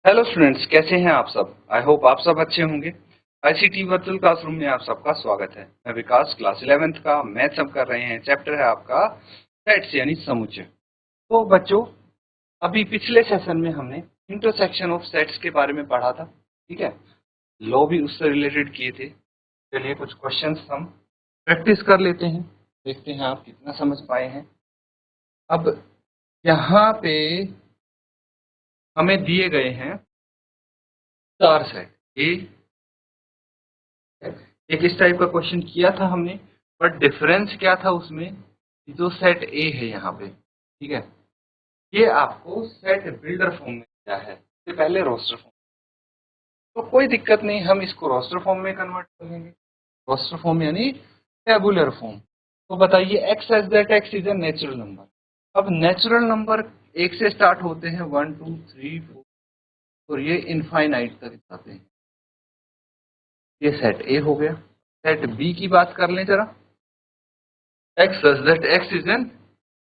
Hello students, कैसे हैं आप सब। आई होप आप सब अच्छे होंगे। आईसीटी वर्चुअल क्लासरूम में आप सबका स्वागत है। मैं विकास, क्लास 11th का मैथ्स हम कर रहे हैं। चैप्टर है आपका सेट्स यानी समुच्चय। तो बच्चों, अभी पिछले सेशन में हमने इंटरसेक्शन ऑफ सेट्स के बारे में पढ़ा था, ठीक है। लॉ भी उससे रिलेटेड किए थे। चलिए कुछ क्वेश्चंस हम प्रैक्टिस कर लेते हैं, देखते हैं आप कितना समझ पाए हैं। अब यहाँ पे हमें दिए गए हैं 4 सेट। एक इस टाइप का क्वेश्चन किया था हमने, बट डिफरेंस क्या था उसमें, जो सेट ए है यहाँ पे, ठीक है, ये आपको सेट बिल्डर फॉर्म में दिया है, इससे पहले रोस्टर फॉर्म। तो कोई दिक्कत नहीं, हम इसको रोस्टर फॉर्म में कन्वर्ट कर लेंगे। रोस्टर फॉर्म यानी टेबुलर फॉर्म। तो बताइए, x as that x is a natural number. अब नेचुरल नंबर एक से स्टार्ट होते हैं, 1 2 3 4, और ये इनफाइनाइट तक जाते हैं। ये सेट ए हो गया। सेट बी की बात कर लें जरा। X such that x is an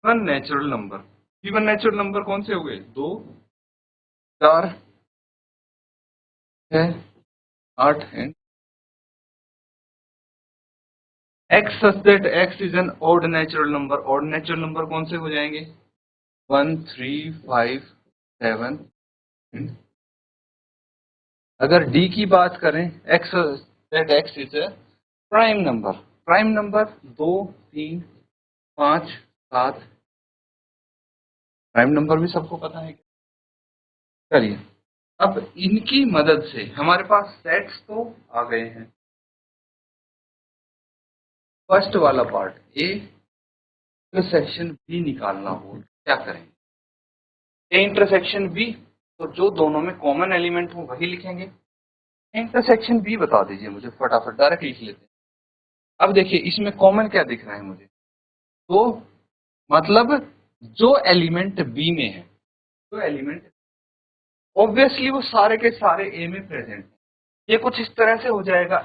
one natural number. Given natural number कौन से हो गए? 2 4 6 8 and x such that x is an odd natural number. Odd natural number कौन से हो जाएंगे? 1 3 5 7 एंड अगर डी की बात करें, x that x is A prime number. Prime number 2 3 5 7। Prime number भी सबको पता है। चलिए, अब इनकी मदद से हमारे पास सेट्स तो आ गए हैं। फर्स्ट वाला पार्ट ए, इंटरसेक्शन बी निकालना हो क्या करेंगे? ए इंटरसेक्शन बी, तो जो दोनों में कॉमन एलिमेंट हो वही लिखेंगे। इंटरसेक्शन बी बता दीजिए मुझे, फटाफट डायरेक्ट लिख लेते हैं। अब देखिए, इसमें कॉमन क्या दिख रहा है मुझे? तो मतलब जो एलिमेंट बी में है, जो एलिमेंट ऑब्वियसली वो सारे के सारे ए में प्रेजेंट है। ये कुछ इस तरह से हो जाएगा,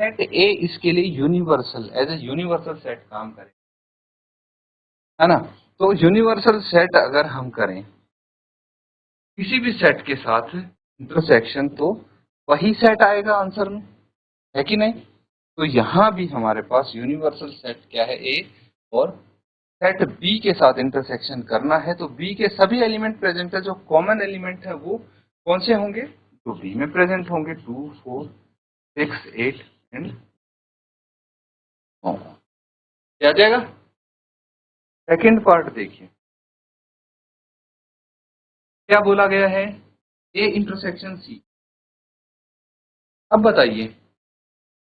सेट ए इसके लिए universal, as a universal set काम करे, है ना। तो यूनिवर्सल सेट अगर हम करें किसी भी सेट के साथ इंटरसेक्शन, तो वही सेट आएगा आंसर में, है कि नहीं। तो यहाँ भी हमारे पास यूनिवर्सल सेट क्या है? ए। और सेट बी के साथ इंटरसेक्शन करना है, तो बी के सभी एलिमेंट प्रेजेंट है। जो कॉमन एलिमेंट है वो कौन से होंगे? जो बी में प्रेजेंट होंगे, 2 4 6 8 एंड क्या आ जाएगा? सेकेंड पार्ट देखिए, क्या बोला गया है? A intersection C. अब बताइए,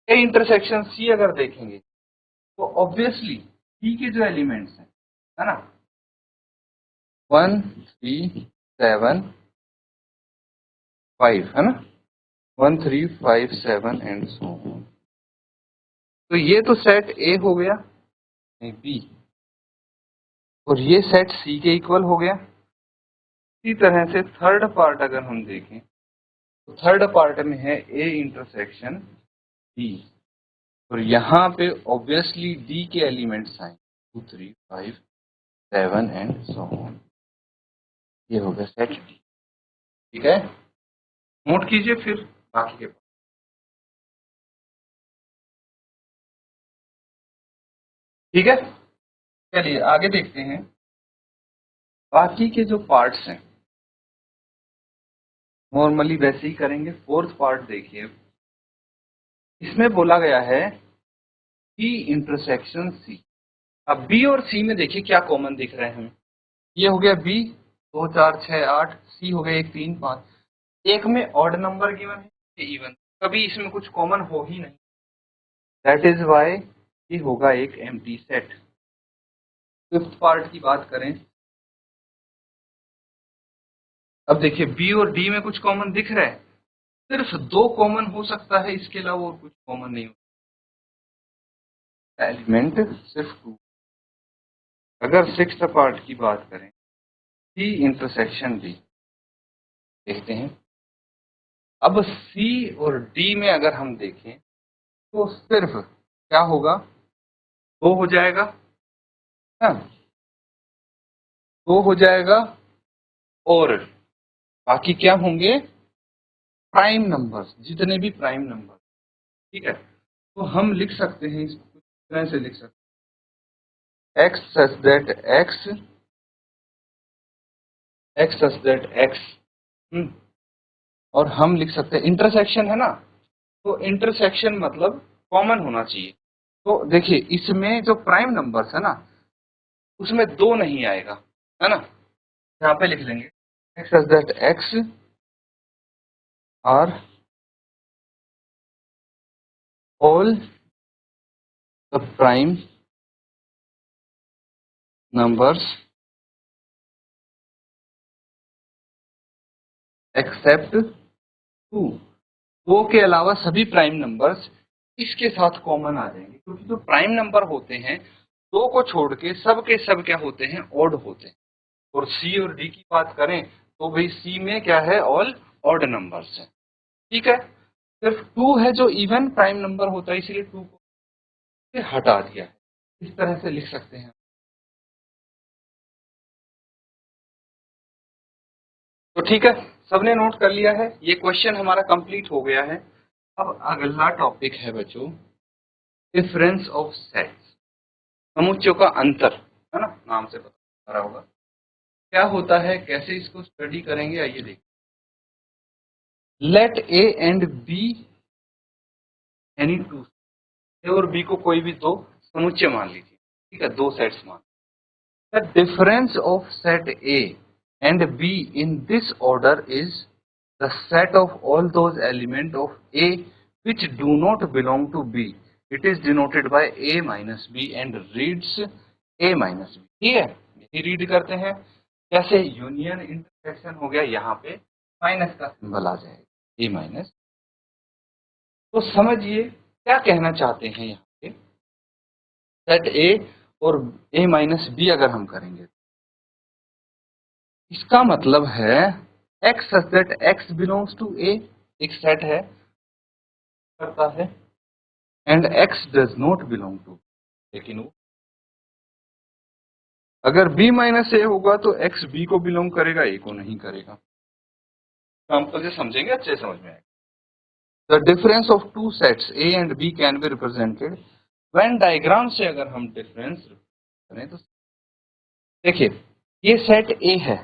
ए इंटरसेक्शन सी अगर देखेंगे तो ऑब्वियसली सी के जो एलिमेंट्स हैं, है ना, 1 3 7 5, है ना, 1 3 5 7 एंड सो ऑन। तो ये तो सेट ए हो गया, नहीं बी, और ये सेट सी के इक्वल हो गया। इसी तरह से थर्ड पार्ट अगर हम देखें, तो थर्ड पार्ट में है ए इंटरसेक्शन डी, और यहाँ पे ऑब्वियसली डी के एलिमेंट्स आए, 2 3 5 7 एंड सो ऑन। ये हो गया सेट डी, ठीक है। नोट कीजिए फिर बाकी के। ठीक है, चलिए आगे देखते हैं। बाकी के जो पार्ट्स हैं नॉर्मली वैसे ही करेंगे। फोर्थ पार्ट देखिए, इसमें बोला गया है सी इंटरसेक्शन सी। अब बी और सी में देखिए क्या कॉमन दिख रहे हैं हमें। ये हो गया बी, 2 4 6 8, सी हो गया 1 3 5। एक में ऑड नंबर गिवन है, ये इवन, कभी इसमें कुछ कॉमन हो ही नहीं। दैट इज वाई ये होगा एक एम्प्टी सेट। फिफ्थ पार्ट की बात करें, अब देखिए बी और डी में कुछ कॉमन दिख रहा है, सिर्फ 2 कॉमन हो सकता है, इसके अलावा और कुछ कॉमन नहीं होता। एलिमेंट सिर्फ 2। अगर सिक्स्थ पार्ट की बात करें, सी इंटरसेक्शन डी, देखते हैं। अब सी और डी में अगर हम देखें तो सिर्फ क्या होगा? 2 हो जाएगा, हाँ, 2 हो जाएगा, और बाकी क्या होंगे? प्राइम नंबर्स, जितने भी प्राइम नंबर, ठीक है, तो हम लिख सकते हैं इसको इस तरह से लिख सकते हैं, x such that x, और हम लिख सकते हैं इंटरसेक्शन है ना, तो इंटरसेक्शन मतलब कॉमन होना चाहिए। तो देखिए इसमें जो प्राइम नंबर्स है ना उसमें 2 नहीं आएगा, है ना, यहाँ पे लिख लेंगे x such that x are all the prime numbers except 2, 2 के अलावा सभी प्राइम नंबर्स इसके साथ कॉमन आ जाएंगे, क्योंकि जो प्राइम नंबर होते हैं 2 को छोड़ के सब क्या होते हैं, ऑड होते हैं। और सी और डी की बात करें तो भाई सी में क्या है, ऑल ऑड नंबर्स है, ठीक है। सिर्फ 2 है जो इवन प्राइम नंबर होता है, इसीलिए 2 को हटा दिया है, इस तरह से लिख सकते हैं। तो ठीक है, सबने नोट कर लिया है, ये क्वेश्चन हमारा कंप्लीट हो गया है। अब अगला टॉपिक है बच्चों, डिफरेंस ऑफ सेट्स, समुच्चयों का अंतर, है ना, नाम से पता रहा होगा क्या होता है, कैसे इसको स्टडी करेंगे, आइए देखिए। Let A and B any two, A और बी को कोई भी 2 समुच्चय मान लीजिए, ठीक है, 2 सेट्स मान। The difference of set A and be in this order is the set of all those elements of A which do not belong to B. It is denoted by A minus B and reads A minus B. ठीक है, यही read करते हैं, जैसे union intersection हो गया, यहाँ पे माइनस का सिंबल आ जाएगा, A माइनस। तो समझिए क्या कहना चाहते हैं यहाँ पे, सेट A और A माइनस B अगर हम करेंगे, इसका मतलब है x such that x belongs to A एक सेट है करता है, and x does not belong to, लेकिन वो अगर b माइनस ए होगा तो x b को बिलोंग करेगा, a को नहीं करेगा। एग्जाम्पल से समझेंगे, अच्छे समझ में आएगा। The difference of two sets a and b can be represented when, diagram से अगर हम डिफरेंस करें तो देखिए ये सेट a है,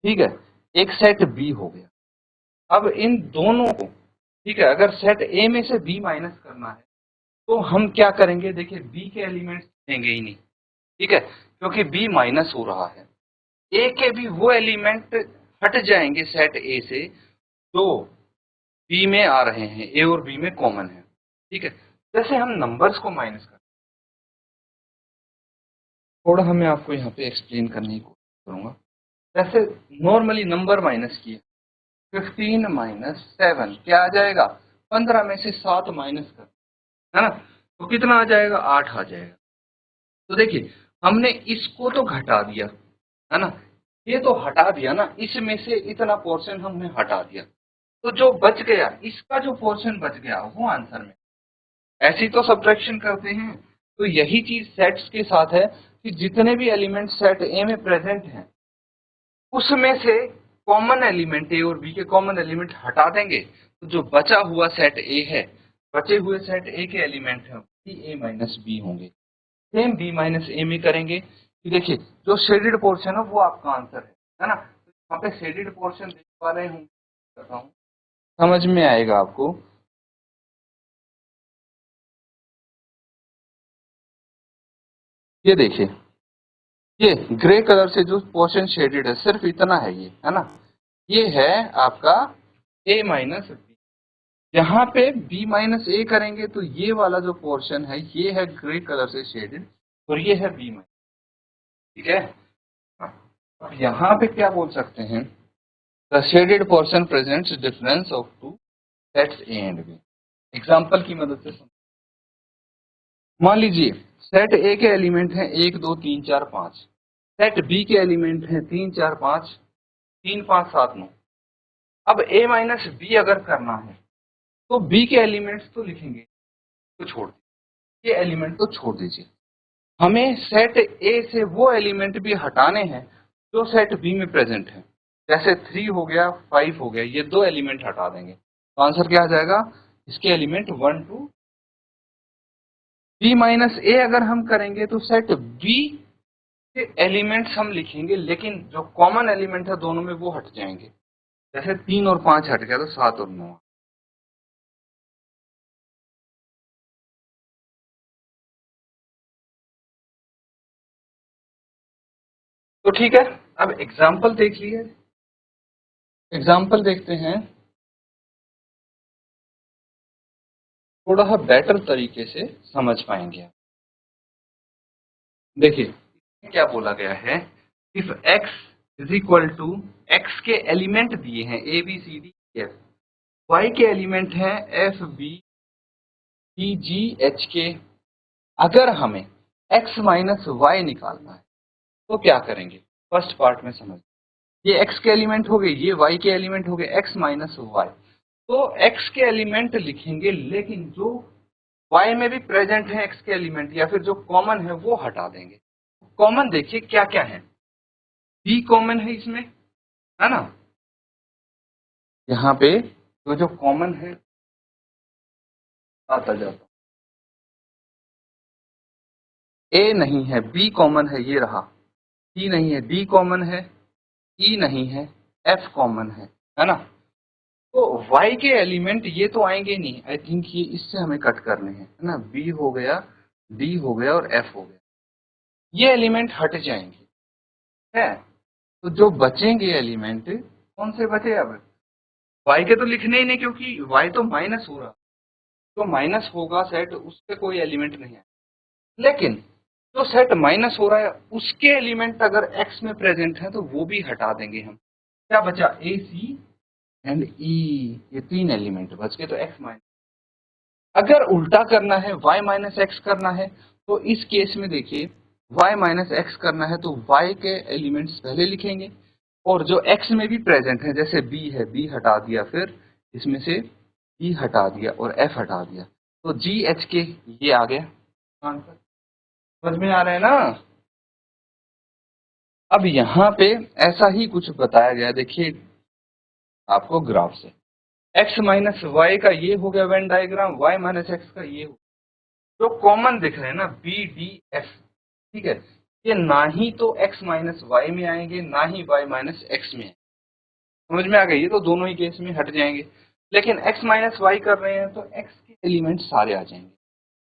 ठीक है, एक सेट b हो गया। अब इन दोनों को, ठीक है, अगर सेट a में से b माइनस करना है तो हम क्या करेंगे, देखिए b के एलिमेंट्स देंगे ही नहीं, ठीक है, क्योंकि b माइनस हो रहा है। a के भी वो एलिमेंट हट जाएंगे सेट a से जो b में आ रहे हैं, a और b में कॉमन है, ठीक है। जैसे हम नंबर्स को माइनस कर, थोड़ा मैं आपको यहाँ पे एक्सप्लेन करने की कोशिश करूंगा। जैसे नॉर्मली नंबर माइनस किया, 15 माइनस 7 क्या आ जाएगा, 15 में से 7 माइनस कर, है ना, तो कितना आ जाएगा, 8 आ जाएगा। तो देखिए हमने इसको तो घटा दिया, है ना, ये तो हटा दिया ना, इसमें से इतना पोर्शन हमने हटा दिया, तो जो बच गया, इसका जो पोर्शन बच गया वो आंसर में। ऐसी तो सब्ट्रैक्शन करते हैं, तो यही चीज सेट्स के साथ है कि जितने भी एलिमेंट सेट ए में प्रेजेंट हैं उसमें से कॉमन एलिमेंट ए और बी के कॉमन एलिमेंट हटा देंगे, तो जो बचा हुआ सेट ए है, बचे हुए सेट ए के एलिमेंट हैं ए माइनस बी होंगे। सेम बी माइनस ए में करेंगे कि देखिए जो शेडेड पोर्शन है वो आपका आंसर है ना, तो यहाँ पे शेडेड पोर्शन देख पा रहे हूँ, समझ में आएगा आपको। ये देखिए ये ग्रे कलर से जो पोर्शन शेडेड है सिर्फ इतना है, ये है ना, ये है आपका a माइनस बी। यहाँ पे b माइनस ए करेंगे तो ये वाला जो पोर्शन है ये है ग्रे कलर से शेडेड और ये है b माइनस, ठीक है। अब यहाँ पे क्या बोल सकते हैं, the shaded portion presents difference of two sets A and B. Example की मदद से मान लीजिए सेट ए के एलिमेंट हैं 1 2 3 4 5, सेट बी के एलिमेंट हैं 3 4 5 3 5 7 9। अब a माइनस बी अगर करना है तो b के एलिमेंट्स तो लिखेंगे, तो छोड़ दीजिए, ये एलिमेंट तो छोड़ दीजिए। हमें सेट ए से वो एलिमेंट भी हटाने हैं जो सेट बी में प्रेजेंट है, जैसे 3 हो गया 5 हो गया, ये 2 एलिमेंट हटा देंगे तो आंसर क्या आ जाएगा, इसके एलिमेंट 1 2 बी माइनस ए अगर हम करेंगे तो सेट बी के एलिमेंट्स हम लिखेंगे, लेकिन जो कॉमन एलिमेंट है दोनों में वो हट जाएंगे। जैसे 3 और 5 हट गया तो 7 और 9। तो ठीक है, अब एग्जाम्पल देख लिए। एग्जाम्पल देखते हैं थोड़ा सा बेटर तरीके से समझ पाएंगे। देखिए क्या बोला गया है, if x is equal to, x के एलिमेंट दिए हैं A B C D F, y के एलिमेंट हैं F B C G H के। अगर हमें x माइनस वाई निकालना है तो क्या करेंगे, फर्स्ट पार्ट में समझ। ये x के एलिमेंट हो गए, ये y के एलिमेंट हो गए, x माइनस वाई। तो x के एलिमेंट लिखेंगे, लेकिन जो y में भी प्रेजेंट है x के एलिमेंट या फिर जो कॉमन है वो हटा देंगे। कॉमन देखिए क्या क्या है, b कॉमन है इसमें, है ना। यहाँ पे तो जो कॉमन है आता जाता, a नहीं है, b कॉमन है, ये रहा। c नहीं है, d कॉमन है, e नहीं है, f कॉमन है ना। तो y के एलिमेंट ये तो आएंगे नहीं, आई थिंक ये इससे हमें कट करने हैं, है ना। b हो गया, d हो गया और f हो गया, ये एलिमेंट हट जाएंगे, है। तो जो बचेंगे एलिमेंट, कौन से बचे अब, y के तो लिखने ही नहीं, क्योंकि y तो माइनस हो रहा, तो माइनस होगा सेट, उससे कोई एलिमेंट नहीं है। लेकिन जो सेट माइनस हो रहा है उसके एलिमेंट अगर x में प्रेजेंट है तो वो भी हटा देंगे हम। क्या बचा, a c एंड e, ये 3 एलिमेंट बच गए, तो x माइनस। अगर उल्टा करना है, y माइनस एक्स करना है, तो इस केस में देखिए y माइनस एक्स करना है तो y के एलिमेंट्स पहले लिखेंगे, और जो x में भी प्रेजेंट है, जैसे b है, b हटा दिया, फिर इसमें से e हटा दिया और f हटा दिया, तो g h के ये आ गया आंसर। समझ में आ रहा है ना। अब यहाँ पे ऐसा ही कुछ बताया गया, देखिए आपको ग्राफ से, x माइनस वाई का ये हो गया Venn diagram, y minus x का ये हो, जो कॉमन दिख रहे हैं ना बी डी एफ, ठीक है, ये ना ही तो x माइनस वाई में आएंगे, ना ही y माइनस एक्स में। समझ में आ गई, ये तो दोनों ही केस में हट जाएंगे। लेकिन x माइनस वाई कर रहे हैं तो x के एलिमेंट सारे आ जाएंगे,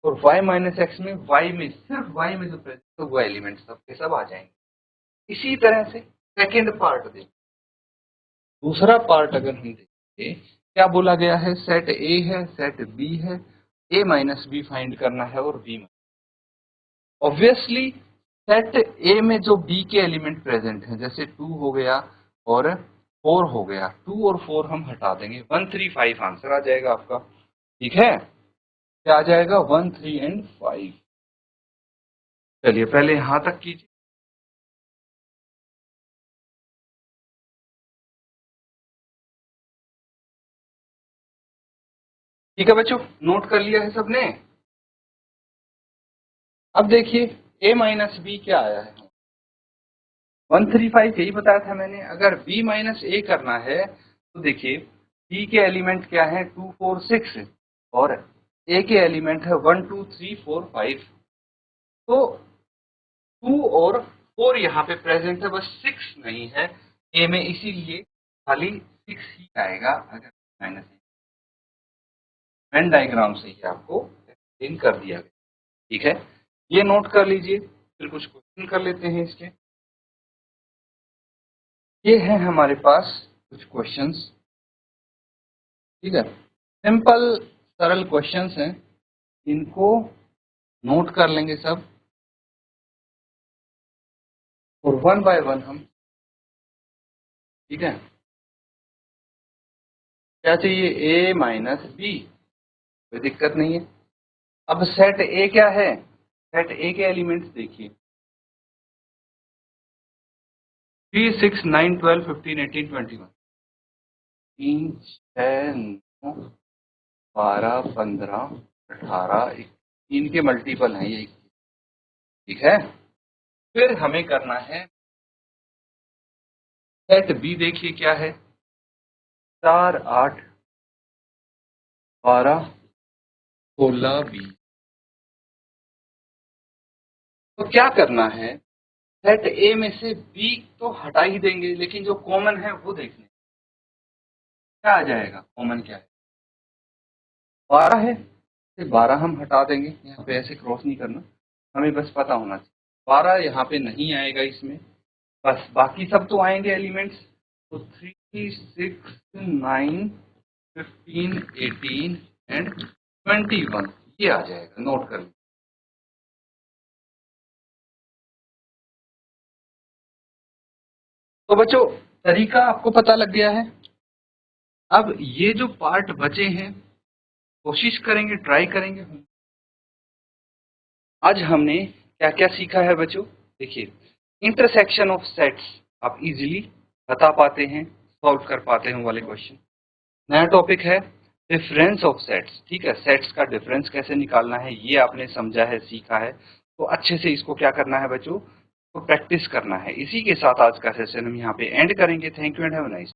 और y माइनस एक्स में, y में सिर्फ y में जो प्रेजेंट है वो एलिमेंट सब के सब आ जाएंगे। इसी तरह से सेकेंड पार्ट देखें, दूसरा पार्ट अगर हम देखें, क्या बोला गया है, सेट ए है, सेट बी है, ए माइनस बी फाइंड करना है और बी। ऑब्वियसली सेट ए में जो बी के एलिमेंट प्रेजेंट हैं, जैसे 2 हो गया और 4 हो गया, 2 और 4 हम हटा देंगे, 1 3 5 आंसर आ जाएगा आपका। ठीक है, क्या आ जाएगा, 1 3 एंड 5। चलिए पहले यहां तक कीजिए। ठीक है बच्चों, नोट कर लिया है सबने। अब देखिए a माइनस बी क्या आया है, 1 3 5 यही बताया था मैंने। अगर b माइनस ए करना है तो देखिए b के एलिमेंट क्या है, 2 4 6, और a के एलिमेंट है 1 2 3 4 5। तो 2 और 4 यहाँ पे प्रेजेंट है, बस 6 नहीं है a में, इसीलिए खाली 6 ही आएगा। अगर माइनस वेन डायग्राम से ही आपको एक्सप्लेन कर दिया गया। ठीक है, ये नोट कर लीजिए, फिर कुछ क्वेश्चन कर लेते हैं इसके। ये है हमारे पास कुछ क्वेश्चंस, ठीक है, सिंपल सरल क्वेश्चंस हैं, इनको नोट कर लेंगे सब, और वन बाय वन हम, ठीक है। क्या चाहिए, a माइनस बी, कोई दिक्कत नहीं है। अब सेट ए क्या है, सेट ए के एलिमेंट्स देखिए, 3 6 9 12 15 18 21, 3 6 9 12 15 18, इनके मल्टीपल हैं ये, ठीक है। फिर हमें करना है सेट बी, देखिए क्या है, 4 8 12, 16, 20। तो क्या करना है, सेट ए में से बी तो हटा ही देंगे, लेकिन जो कॉमन है वो देखने क्या आ जाएगा। कॉमन क्या है, 12 है, 12 हम हटा देंगे, यहाँ पे ऐसे क्रॉस नहीं करना, हमें बस पता होना चाहिए 12 यहाँ पे नहीं आएगा इसमें, बस बाकी सब तो आएंगे एलिमेंट्स। तो 3, 6, 9, 15, 18 एंड 21 ये आ जाएगा, नोट कर लीजिए। तो बच्चों तरीका आपको पता लग गया है। अब ये जो पार्ट बचे हैं कोशिश करेंगे, ट्राई करेंगे। आज हमने क्या क्या सीखा है बच्चों, देखिए इंटरसेक्शन ऑफ सेट्स आप इजीली बता पाते हैं, सॉल्व कर पाते हैं वाले क्वेश्चन। नया टॉपिक है डिफरेंस ऑफ सेट्स, ठीक है, सेट्स का डिफरेंस कैसे निकालना है ये आपने समझा है, सीखा है। तो अच्छे से इसको क्या करना है बच्चों, तो प्रैक्टिस करना है। इसी के साथ आज का सेशन हम यहाँ पे एंड करेंगे। Thank you and have a nice